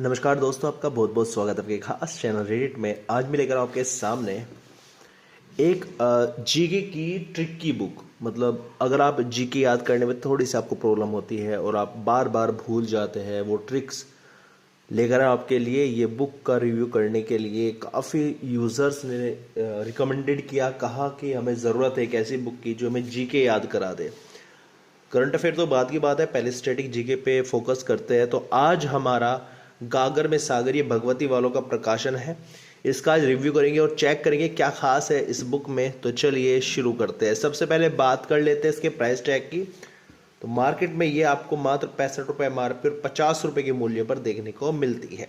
नमस्कार दोस्तों, आपका बहुत बहुत स्वागत है आपके खास चैनल रेडिट में। आज मैं लेकर आपके सामने एक जीके की ट्रिक की बुक। मतलब अगर आप जीके याद करने में थोड़ी सी आपको प्रॉब्लम होती है और आप बार बार भूल जाते हैं वो ट्रिक्स, लेकर आपके लिए ये बुक का रिव्यू करने के लिए काफ़ी यूज़र्स ने रिकमेंडेड किया, कहा कि हमें ज़रूरत है एक ऐसी बुक की जो हमें जीके याद करा दे। करंट अफेयर तो बात की बात है, पहले स्टैटिक जीके पे फोकस करते हैं। तो आज हमारा गागर में सागर ये भगवती वालों का प्रकाशन है, इसका आज रिव्यू करेंगे और चेक करेंगे क्या खास है इस बुक में। तो चलिए शुरू करते हैं। सबसे पहले बात कर लेते हैं इसके प्राइस टैग की। तो मार्केट में ये आपको मात्र 65 रुपये MRP और 50 रुपये के मूल्य पर देखने को मिलती है।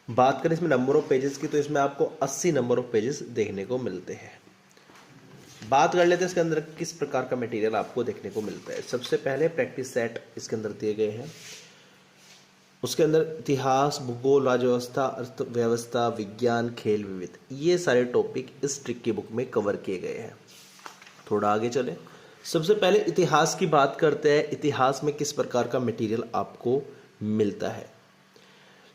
बात करें इसमें नंबर ऑफ पेजेस की, तो इसमें आपको 80 नंबर ऑफ पेजेस देखने को मिलते हैं। बात कर लेते हैं इसके अंदर किस प्रकार का मटेरियल आपको देखने को मिलता है। सबसे पहले प्रैक्टिस सेट इसके अंदर दिए गए हैं। उसके अंदर इतिहास, भूगोल, राज्यव्यवस्था, अर्थव्यवस्था, विज्ञान, खेल, विविध, ये सारे टॉपिक इस ट्रिक की बुक में कवर किए गए हैं। थोड़ा आगे चले। सबसे पहले इतिहास की बात करते हैं। इतिहास में किस प्रकार का मटेरियल आपको मिलता है।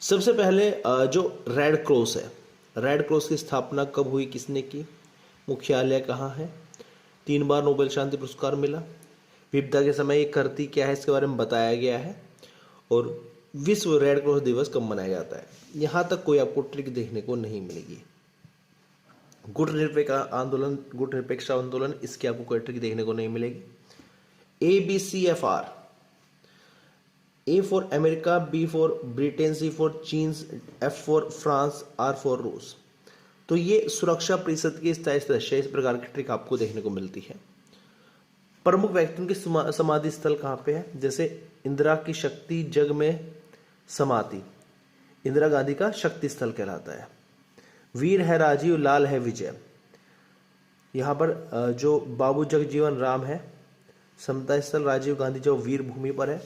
सबसे पहले जो रेड क्रॉस है, रेड क्रॉस की स्थापना कब हुई, किसने की, मुख्यालय कहाँ है, 3 बार नोबेल शांति पुरस्कार मिला, विपदा के समय ये करती क्या है इसके बारे में बताया गया है, और विश्व रेड क्रॉस दिवस कब मनाया जाता है। यहाँ तक कोई आपको ट्रिक देखने को नहीं मिलेगी। गुट निरपेक्ष आंदोलन, इसकी आपको कोई ट्रिक देखने को नहीं मिलेगी। ABCFR, A for America, B for Britain, C for चीन, F for France, R for रूस। तो ये सुरक्षा परिषद की स्थायी सदस्य, इस प्रकार की ट्रिक आपको देखने को मिलती है। प्रमुख व्यक्तियों की समाधि स्थल कहाँ पे है, जैसे इंदिरा की शक्ति जग में समाधि इंदिरा गांधी का शक्ति स्थल कहलाता है। वीर है राजीव, लाल है विजय, यहाँ पर जो बाबू जगजीवन राम है, समता स्थल राजीव गांधी जो वीर भूमि पर है।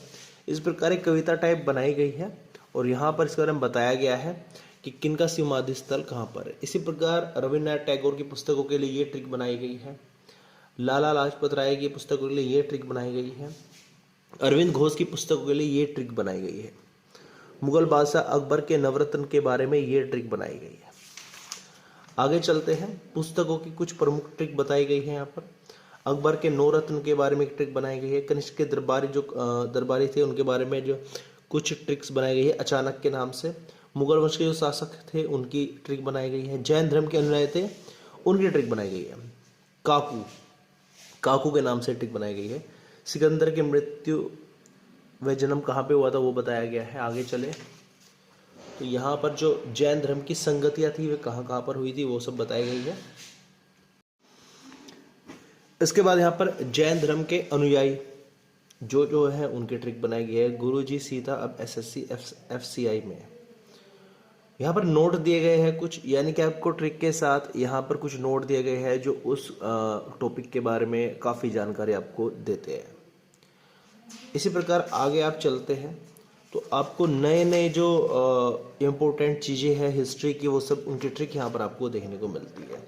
इस प्रकार एक कविता टाइप बनाई गई है और यहाँ पर इसके बारे में बताया गया है कि किनका समाधि स्थल कहाँ पर है। इसी प्रकार रविन्द्रनाथ टैगोर की पुस्तकों के लिए ये ट्रिक बनाई गई है। लाला लाजपत राय की पुस्तकों के लिए ये ट्रिक बनाई गई है। अरविंद घोष की पुस्तकों के लिए ये ट्रिक बनाई गई है। मुगल बादशाह अकबर के नवरत्न के बारे में ये ट्रिक बनाई गई है। आगे चलते हैं। पुस्तकों की कुछ प्रमुख ट्रिक बताई गई है यहाँ पर। अकबर के 9 रत्न के बारे में एक ट्रिक बनाई गई है। कनिष्क के दरबारी थे उनके बारे में जो कुछ ट्रिक्स बनाई गई है। अचानक के नाम से मुगल वंश के जो शासक थे उनकी ट्रिक बनाई गई है। जैन धर्म के अनुयायी थे उनकी ट्रिक बनाई गई है। काकू के नाम से ट्रिक बनाई गई है। सिकंदर की मृत्यु व जन्म कहाँ पे हुआ था वो बताया गया है। आगे चले तो यहाँ पर जो जैन धर्म की संगतियाँ थी वे कहाँ पर हुई थी वो सब बताई गई है। इसके बाद यहाँ पर जैन धर्म के अनुयायी जो है उनकी ट्रिक बनाई गई है। गुरुजी सीता अब SSC FCI में। यहाँ पर नोट दिए गए हैं कुछ, यानी कि आपको ट्रिक के साथ यहाँ पर कुछ नोट दिए गए हैं जो उस टॉपिक के बारे में काफ़ी जानकारी आपको देते हैं। इसी प्रकार आगे आप चलते हैं तो आपको नए नए जो इम्पोर्टेंट चीज़ें हैं हिस्ट्री की, वो सब उनकी ट्रिक यहाँ पर आपको देखने को मिलती है।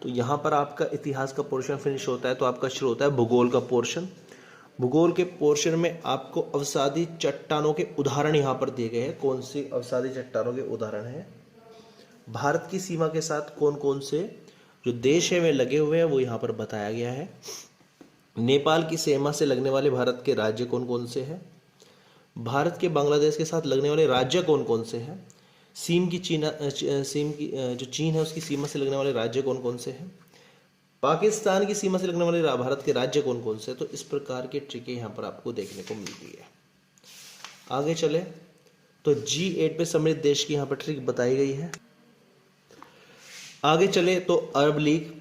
तो यहाँ पर आपका इतिहास का पोर्शन फिनिश होता है तो आपका शुरू होता है भूगोल का पोर्शन। भूगोल के पोर्शन में आपको अवसादी चट्टानों के उदाहरण यहाँ पर दिए गए हैं। कौन सी अवसादी चट्टानों के उदाहरण हैं, भारत की सीमा के साथ कौन कौन से जो देश है वे लगे हुए हैं वो यहाँ पर बताया गया है। नेपाल की सीमा से लगने वाले भारत के राज्य कौन कौन से हैं, भारत के बांग्लादेश के साथ लगने वाले राज्य कौन कौन से हैं, सीम की जो चीन है उसकी सीमा से लगने वाले राज्य कौन कौन से हैं, पाकिस्तान की सीमा से लगने वाले भारत के राज्य कौन कौन से। तो इस प्रकार की ट्रिकें यहाँ पर आपको देखने को मिलती है। आगे चले तो G8 पे सम्मिलित देश की यहाँ पर ट्रिक बताई गई है। आगे चले तो अरब लीग,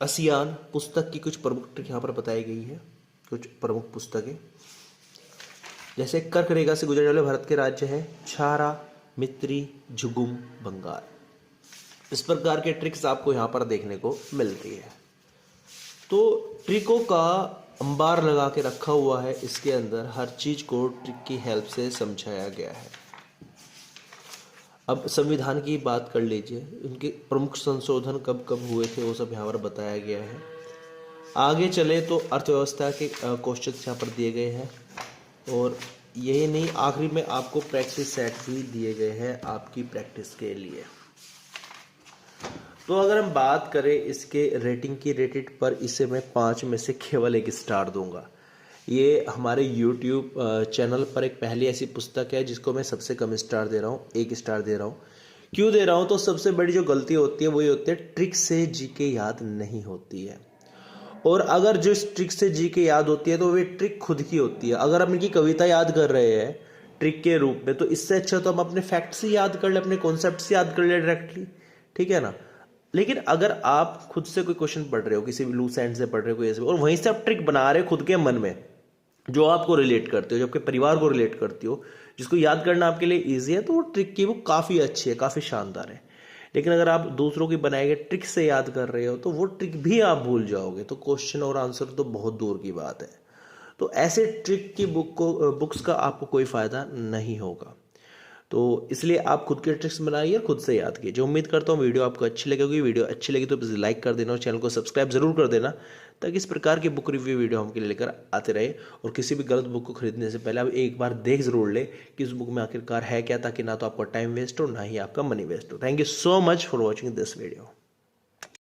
आसियान पुस्तक की कुछ प्रमुख ट्रिक यहाँ पर बताई गई है। कुछ प्रमुख पुस्तकें जैसे कर्क रेखा से गुजरने वाले भारत के राज्य है छारा, मित्री, झुगुम, बंगाल। इस प्रकार के ट्रिक्स आपको यहाँ पर देखने को मिलती है। तो ट्रिकों का अंबार लगा के रखा हुआ है, इसके अंदर हर चीज को ट्रिक की हेल्प से समझाया गया है। अब संविधान की बात कर लीजिए, उनके प्रमुख संशोधन कब कब हुए थे वो सब यहाँ पर बताया गया है। आगे चले तो अर्थव्यवस्था के क्वेश्चन यहाँ पर दिए गए हैं और यही नहीं, आखिरी में आपको प्रैक्टिस सेट भी दिए गए हैं आपकी प्रैक्टिस के लिए। तो अगर हम बात करें इसके रेटिंग की, रेटेड पर इसे मैं 5 में से केवल 1 स्टार दूंगा। ये हमारे YouTube चैनल पर एक पहली ऐसी पुस्तक है जिसको मैं सबसे कम स्टार दे रहा हूँ, 1 स्टार दे रहा हूँ। क्यों दे रहा हूँ? तो सबसे बड़ी जो गलती होती है वो ये होती है, ट्रिक से जीके याद नहीं होती है। और अगर जो ट्रिक से जीके याद होती है तो वे ट्रिक खुद की होती है। अगर हम इनकी कविता याद कर रहे हैं ट्रिक के रूप में, तो इससे अच्छा तो हम अपने फैक्ट्स ही याद कर ले, अपने कॉन्सेप्ट्स याद कर ले डायरेक्टली, ठीक है ना। लेकिन अगर आप खुद से कोई क्वेश्चन पढ़ रहे हो, किसी भी लूज एंड से पढ़ रहे हो कोई ऐसे, और वहीं से आप ट्रिक बना रहे हो खुद के मन में, जो आपको रिलेट करते हो, जो आपके परिवार को रिलेट करती हो, जिसको याद करना आपके लिए ईजी है, तो वो ट्रिक की वो काफ़ी अच्छी है, काफ़ी शानदार है। लेकिन अगर आप दूसरों की बनाए गए ट्रिक से याद कर रहे हो तो वो ट्रिक भी आप भूल जाओगे, तो क्वेश्चन और आंसर तो बहुत दूर की बात है। तो ऐसे ट्रिक की बुक्स का आपको कोई फ़ायदा नहीं होगा। तो इसलिए आप खुद के ट्रिक्स बनाइए, खुद से याद कीजिए। उम्मीद करता हूँ वीडियो आपको अच्छी लगेगी। वीडियो अच्छी लगी तो प्लीज़ लाइक कर देना और चैनल को सब्सक्राइब जरूर कर देना, ताकि इस प्रकार की बुक रिव्यू वीडियो हम के लिए लेकर आते रहे। और किसी भी गलत बुक को खरीदने से पहले आप एक बार देख जरूर ले कि उस बुक में आखिरकार है क्या, ताकि ना तो आपका टाइम वेस्ट हो, ना ही आपका मनी वेस्ट हो। Thank you so much for watching this video.